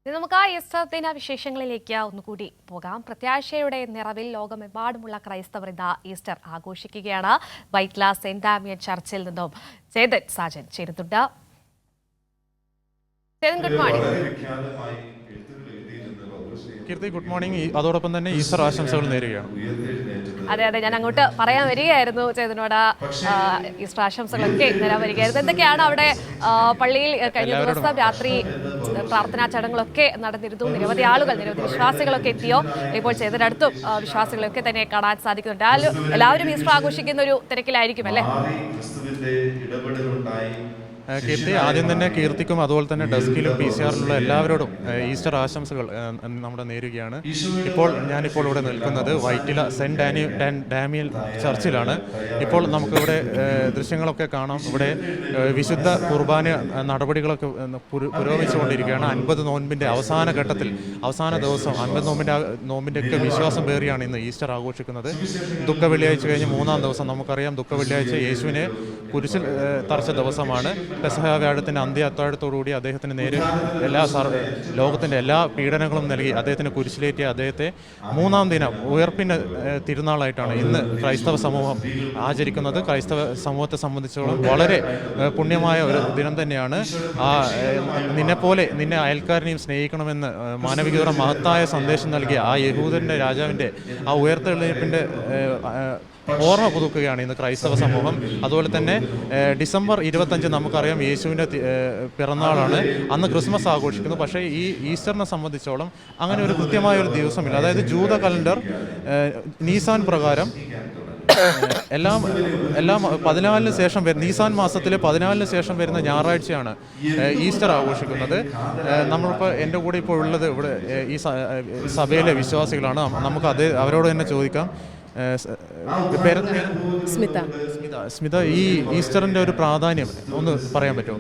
ഇനി നമുക്ക് ആ ഈസ്റ്റർ ദിന വിശേഷങ്ങളിലേക്ക് ഒന്നുകൂടി പോകാം. പ്രത്യാശയുടെ നിറവിൽ ലോകമെമ്പാടുമുള്ള ക്രൈസ്തവർ ഇതാ ഈസ്റ്റർ ആഘോഷിക്കുകയാണ്. വൈറ്റ്ല സെന്റ് ഡാമിയൻ ചർച്ചിൽ നിന്നും ചേതൻ സാജൻ ചേരുന്നുണ്ട്. Chethan, good morning. Keerthi, good morning. അതോടൊപ്പം തന്നെ ഈസ്റ്റർ ആശംസകൾ നേരുകയാണ്. അതെ, ഞാൻ അങ്ങോട്ട് പറയാൻ വരികയായിരുന്നു ചേതനോട്. ഈസ്റ്റർ ആശംസകളൊക്കെ നേരാൻ വരികയായിരുന്നു. എന്തൊക്കെയാണ് അവിടെ പള്ളിയിൽ കഴിഞ്ഞ ദിവസം രാത്രി പ്രാർത്ഥനാ ചടങ്ങുകളൊക്കെ നടന്നിരുന്നു. നിരവധി ആളുകൾ, നിരവധി വിശ്വാസികളൊക്കെ എത്തിയോ? ഇപ്പോൾ ചേതനടുത്തും വിശ്വാസികളൊക്കെ തന്നെ കാണാൻ സാധിക്കുന്നുണ്ട്. എല്ലാവരും ഈസ്റ്റർ ആഘോഷിക്കുന്ന ഒരു തിരക്കിലായിരിക്കും അല്ലേ? കീർത്തി, ആദ്യം തന്നെ കീർത്തിക്കും അതുപോലെ തന്നെ ഡെസ്കിലും PCR-ലുള്ള എല്ലാവരോടും ഈസ്റ്റർ ആശംസകൾ നമ്മുടെ നേരുകയാണ്. ഞാനിപ്പോൾ ഇവിടെ നിൽക്കുന്നത് വൈറ്റില സെന്റ് ഡാമിയൻ ചർച്ചിലാണ്. ഇപ്പോൾ നമുക്കിവിടെ ദൃശ്യങ്ങളൊക്കെ കാണാം. ഇവിടെ വിശുദ്ധ കുർബാന നടപടികളൊക്കെ പുരോഗമിച്ചുകൊണ്ടിരിക്കുകയാണ്. 50 നോൻപിൻ്റെ അവസാന ഘട്ടത്തിൽ, അവസാന ദിവസം 50 നോമ്പിൻ്റെ ഒക്കെ വിശ്വാസം പേറിയാണ് ഇന്ന് ഈസ്റ്റർ ആഘോഷിക്കുന്നത്. ദുഃഖ വെള്ളിയാഴ്ച കഴിഞ്ഞ് 3-ാം ദിവസം, നമുക്കറിയാം ദുഃഖ വെള്ളിയാഴ്ച യേശുവിനെ കുരിശിൽ തറച്ച ദിവസമാണ്. പെസഹ വ്യാഴത്തിൻ്റെ അന്ത്യ അത്താഴത്തോടുകൂടി അദ്ദേഹത്തിന് നേരെ ലോകത്തിൻ്റെ എല്ലാ പീഡനങ്ങളും നൽകി അദ്ദേഹത്തിന് കുരിശിലേറ്റിയ അദ്ദേഹത്തെ 3-ാം ദിനം ഉയർപ്പിൻ്റെ തിരുനാളായിട്ടാണ് ഇന്ന് ക്രൈസ്തവ സമൂഹം ആചരിക്കുന്നത്. ക്രൈസ്തവ സമൂഹത്തെ സംബന്ധിച്ചോളം വളരെ പുണ്യമായ ഒരു ദിനം തന്നെയാണ്. നിന്നെ അയൽക്കാരനെയും സ്നേഹിക്കണമെന്ന് മാനവികതയുടെ മഹത്തായ സന്ദേശം നൽകിയ ആ യഹൂദൻ്റെ രാജാവിൻ്റെ ആ ഉയർത്തെഴുന്നേൽപ്പിൻ്റെ ഓർമ്മ പുതുക്കുകയാണ് ഇന്ന് ക്രൈസ്തവ സമൂഹം. അതുപോലെ തന്നെ ഡിസംബർ 25 നമുക്കറിയാം യേശുവിൻ്റെ പിറന്നാളാണ്. അന്ന് ക്രിസ്മസ് ആഘോഷിക്കുന്നു. പക്ഷേ ഈ ഈസ്റ്ററിനെ സംബന്ധിച്ചോളം അങ്ങനെ ഒരു കൃത്യമായ ഒരു ദിവസമില്ല. അതായത് ജൂത കലണ്ടർ നീസാൻ പ്രകാരം എല്ലാം 14-ന് ശേഷം നീസാൻ മാസത്തിലെ 14-ന് ശേഷം വരുന്ന ഞായറാഴ്ചയാണ് ഈസ്റ്റർ ആഘോഷിക്കുന്നത്. നമ്മളിപ്പോൾ എൻ്റെ കൂടെ ഇപ്പോൾ ഉള്ളത് ഇവിടെ ഈ സഭയിലെ വിശ്വാസികളാണ്. നമുക്ക് അവരോട് തന്നെ ചോദിക്കാം. സ്മിത, ഈ ഈസ്റ്ററിൻ്റെ ഒരു പ്രാധാന്യം ഒന്ന് പറയാൻ പറ്റുമോ?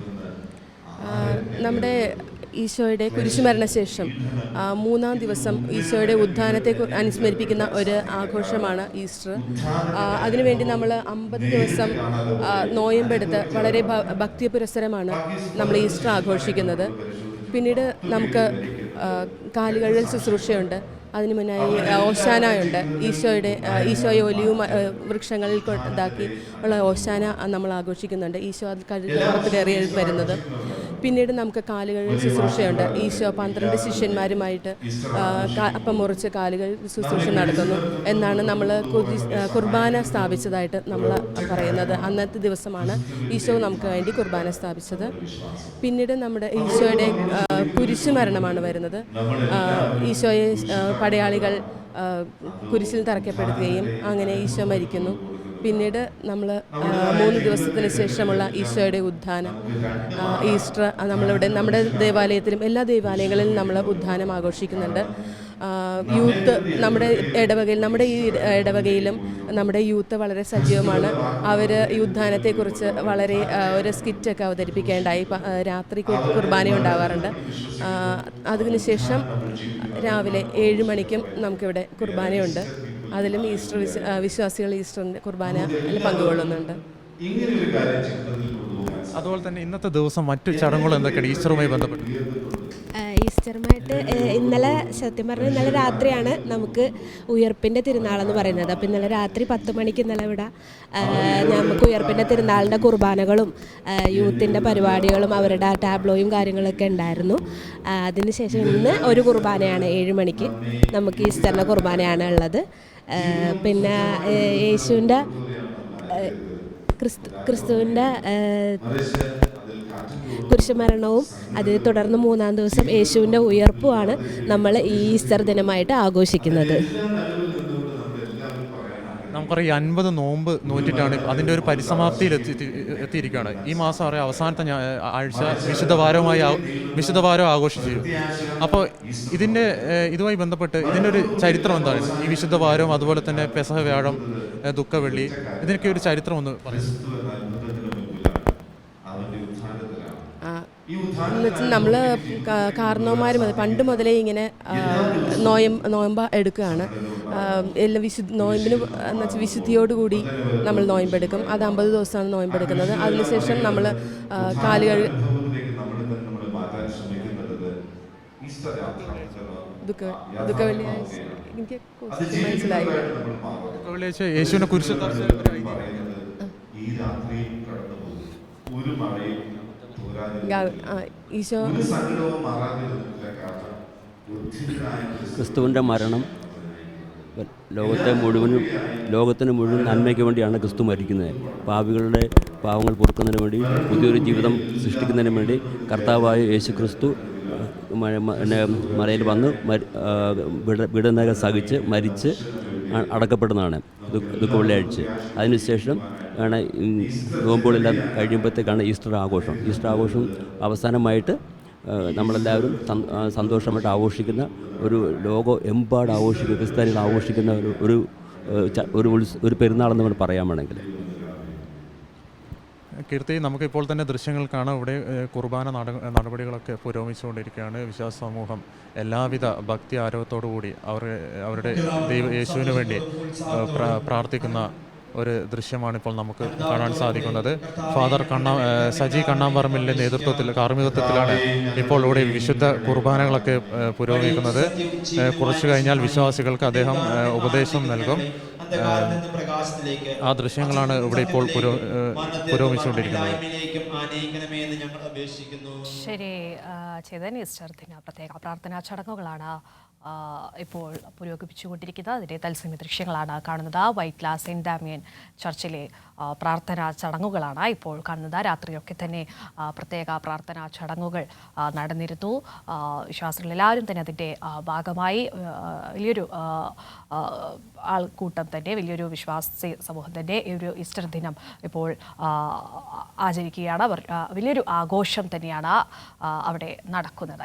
നമ്മുടെ ഈശോയുടെ കുരിശുമരണശേഷം 3-ാം ദിവസം ഈശോയുടെ ഉത്ഥാനത്തെ അനുസ്മരിപ്പിക്കുന്ന ഒരു ആഘോഷമാണ് ഈസ്റ്റർ. അതിനുവേണ്ടി നമ്മൾ 50 ദിവസം നോയമ്പെടുത്ത് വളരെ ഭക്തിപുരസ്സരമാണ് നമ്മൾ ഈസ്റ്റർ ആഘോഷിക്കുന്നത്. പിന്നീട് നമുക്ക് കാലുകളിൽ ശുശ്രൂഷയുണ്ട്. അതിനു മുന്നായി ഓശാനയുണ്ട്. ഈശോയെ ഒലിവ് വൃക്ഷങ്ങളിൽ ഇതാക്കി ഉള്ള ഓശാന നമ്മൾ ആഘോഷിക്കുന്നുണ്ട്. ഈശോ അത് കഴുത്ത് കയറി വരുന്നത്. പിന്നീട് നമുക്ക് കാലുകളിൽ ശുശ്രൂഷയുണ്ട്. ഈശോ 12 ശിഷ്യന്മാരുമായിട്ട് അപ്പം മുറിച്ച് കാലുകൾ ശുശ്രൂഷ നടത്തുന്നു എന്നാണ് നമ്മൾ കുർബാന സ്ഥാപിച്ചതായിട്ട് നമ്മൾ പറയുന്നത്. അന്നത്തെ ദിവസമാണ് ഈശോ നമുക്ക് വേണ്ടി കുർബാന സ്ഥാപിച്ചത്. പിന്നീട് നമ്മുടെ ഈശോയുടെ കുരിശുമരണമാണ് വരുന്നത്. ഈശോയെ പടയാളികൾ കുരിശിൽ തറയ്ക്കപ്പെടുകയും അങ്ങനെ ഈശോ മരിക്കുന്നു. പിന്നീട് നമ്മൾ 3 ദിവസത്തിന് ശേഷമുള്ള ഈശോയുടെ ഉത്ഥാനം, ഈസ്റ്റർ നമ്മളിവിടെ നമ്മുടെ ദേവാലയത്തിലും എല്ലാ ദേവാലയങ്ങളിലും നമ്മൾ ഉത്ഥാനം ആഘോഷിക്കുന്നുണ്ട്. യൂത്ത് നമ്മുടെ ഈ ഇടവകയിലും നമ്മുടെ യൂത്ത് വളരെ സജീവമാണ്. അവർ ഈ ഉത്ഥാനത്തെക്കുറിച്ച് വളരെ ഒരു സ്കിറ്റൊക്കെ അവതരിപ്പിക്കേണ്ടായി. രാത്രി കുർബാന ഉണ്ടാവാറുണ്ട്. അതിനുശേഷം രാവിലെ 7 മണിക്കും നമുക്കിവിടെ കുർബാനയുണ്ട്. അതിലും ഈസ്റ്റർ വിശ്വാസികൾ ഈസ്റ്ററിൻ്റെ കുർബാനയിൽ പങ്കുകൊള്ളുന്നുണ്ട്. അതുപോലെ തന്നെ ഇന്നത്തെ ദിവസം മറ്റു ചടങ്ങുകൾ എന്തൊക്കെയാണ് ഈസ്റ്ററുമായി ബന്ധപ്പെട്ട്? ഈസ്റ്ററുമായിട്ട് ഇന്നലെ രാത്രിയാണ് നമുക്ക് ഉയർപ്പിൻ്റെ തിരുനാളെന്ന് പറയുന്നത്. അപ്പോൾ ഇന്നലെ രാത്രി 10 മണിക്ക് ഇന്നലെ ഇവിടെ നമുക്ക് ഉയർപ്പിൻ്റെ തിരുനാളിൻ്റെ കുർബാനകളും യൂത്തിൻ്റെ പരിപാടികളും അവരുടെ ടാബ്ലോയും കാര്യങ്ങളൊക്കെ ഉണ്ടായിരുന്നു. അതിനുശേഷം ഇന്ന് ഒരു കുർബാനയാണ് 7 മണിക്ക് നമുക്ക് ഈസ്റ്ററിൻ്റെ കുർബാനയാണ് ഉള്ളത്. പിന്നെ യേശുവിൻ്റെ ക്രിസ്തുവിൻ്റെ കുരിശുമരണവും അതിനെ തുടർന്ന് 3-ാം ദിവസം യേശുവിൻ്റെ ഉയർപ്പുമാണ് നമ്മൾ ഈ ഈസ്റ്റർ ദിനമായിട്ട് ആഘോഷിക്കുന്നത്. നമുക്കറിയാം 50 നോമ്പ് നോറ്റിട്ടാണ് അതിൻ്റെ ഒരു പരിസമാപ്തിയിൽ എത്തിയിരിക്കുകയാണ്. ഈ മാസം അറിയാം അവസാനത്തെ ആഴ്ച വിശുദ്ധ വാരം ആഘോഷിച്ചിരുന്നു. അപ്പോൾ ഇതുമായി ബന്ധപ്പെട്ട് ഇതിൻ്റെ ഒരു ചരിത്രം എന്താണ്? ഈ വിശുദ്ധ വാരവും അതുപോലെ തന്നെ പെസഹ വ്യാഴം, ദുഃഖ വെള്ളി, ഇതിനൊക്കെ ഒരു ചരിത്രം ഒന്ന് പറയും. എന്നുവെച്ചാൽ നമ്മൾ കാരണവന്മാർ പണ്ട് മുതലേ ഇങ്ങനെ നോയമ്പ് എടുക്കുകയാണ്. എല്ലാം നോയമ്പിന് എന്നുവെച്ചാൽ വിശുദ്ധിയോടുകൂടി നമ്മൾ നോയമ്പെടുക്കും. അത് 50 ദിവസമാണ് നോയമ്പെടുക്കുന്നത്. അതിനുശേഷം നമ്മൾ കാലുകൾ ദുഃഖ വെള്ളിയാഴ്ച എനിക്ക് മനസ്സിലായില്ല. വെള്ളിയാഴ്ച യേശുവിനെ കുരിശിൽ ഈശോ ക്രിസ്തുവിൻ്റെ മരണം ലോകത്തിന് മുഴുവൻ നന്മയ്ക്ക് വേണ്ടിയാണ് ക്രിസ്തു മരിക്കുന്നത്. പാപികളുടെ പാവങ്ങൾ പൊറുക്കുന്നതിന് വേണ്ടി, പുതിയൊരു ജീവിതം സൃഷ്ടിക്കുന്നതിന് വേണ്ടി കർത്താവായ യേശു ക്രിസ്തു മലയിൽ വന്ന് പീഡനങ്ങൾ സഹിച്ച് മരിച്ച് അടക്കപ്പെടുന്നതാണ് ദുഃഖവെള്ളിയാഴ്ച. അതിനുശേഷം ആണ് നോമ്പുകളെല്ലാം കഴിയുമ്പോഴത്തേക്കാണ് ഈസ്റ്റർ ആഘോഷം അവസാനമായിട്ട് നമ്മളെല്ലാവരും സന്തോഷമായിട്ട് ആഘോഷിക്കുന്ന ലോകമെമ്പാട് ആഘോഷിക്കുന്ന ക്രിസ്ത്യാനികൾ ആഘോഷിക്കുന്ന ഒരു പെരുന്നാളെന്ന് നമ്മൾ പറയാൻ വേണമെങ്കിൽ. കീർത്തി, നമുക്കിപ്പോൾ തന്നെ ദൃശ്യങ്ങൾ കാണാം. ഇവിടെ കുർബാന നടപടികളൊക്കെ പുരോഗമിച്ചുകൊണ്ടിരിക്കുകയാണ്. വിശ്വാസ സമൂഹം എല്ലാവിധ ഭക്തി ആരവത്തോടു കൂടി അവരുടെ യേശുവിന് വേണ്ടി പ്രാർത്ഥിക്കുന്ന ഒരു ദൃശ്യമാണ് ഇപ്പോൾ നമുക്ക് കാണാൻ സാധിക്കുന്നത്. ഫാദർ സജി കണ്ണാമ്പറമ്പിലിൻ്റെ കാർമ്മികത്വത്തിലാണ് ഇപ്പോൾ ഇവിടെ വിശുദ്ധ കുർബാനകളൊക്കെ പുരോഗമിക്കുന്നത്. കുറച്ചു കഴിഞ്ഞാൽ വിശ്വാസികൾക്ക് അദ്ദേഹം ഉപദേശം നൽകും. ആ ദൃശ്യങ്ങളാണ് ഇവിടെ ഇപ്പോൾ പുരോഗമിച്ചുകൊണ്ടിരിക്കുന്നത്. ശരി ചേതൻ, ഈസ്റ്റർ ദിന പ്രത്യേക പ്രാർത്ഥനാ ചടങ്ങുകളാണ് ഇപ്പോൾ പുരോഗമിച്ചുകൊണ്ടിരിക്കുന്നത്. അതിൻ്റെ തത്സമയ ദൃശ്യങ്ങളാണ് കാണുന്നത്. വൈറ്റ്ല സെൻറ്റ് ഡാമിയൻ ചർച്ചിലെ പ്രാർത്ഥനാ ചടങ്ങുകളാണ് ഇപ്പോൾ കാണുന്നത്. രാത്രിയൊക്കെ തന്നെ പ്രത്യേക പ്രാർത്ഥനാ ചടങ്ങുകൾ നടന്നിരുന്നു. വിശ്വാസികളെല്ലാവരും തന്നെ അതിൻ്റെ ഭാഗമായി വലിയൊരു ആൾക്കൂട്ടം തന്നെ, വലിയൊരു വിശ്വാസി സമൂഹം തന്നെ ഈ ഒരു ഈസ്റ്റർ ദിനം ഇപ്പോൾ ആചരിക്കുകയാണ്. വലിയൊരു ആഘോഷം തന്നെയാണ് അവിടെ നടക്കുന്നത്.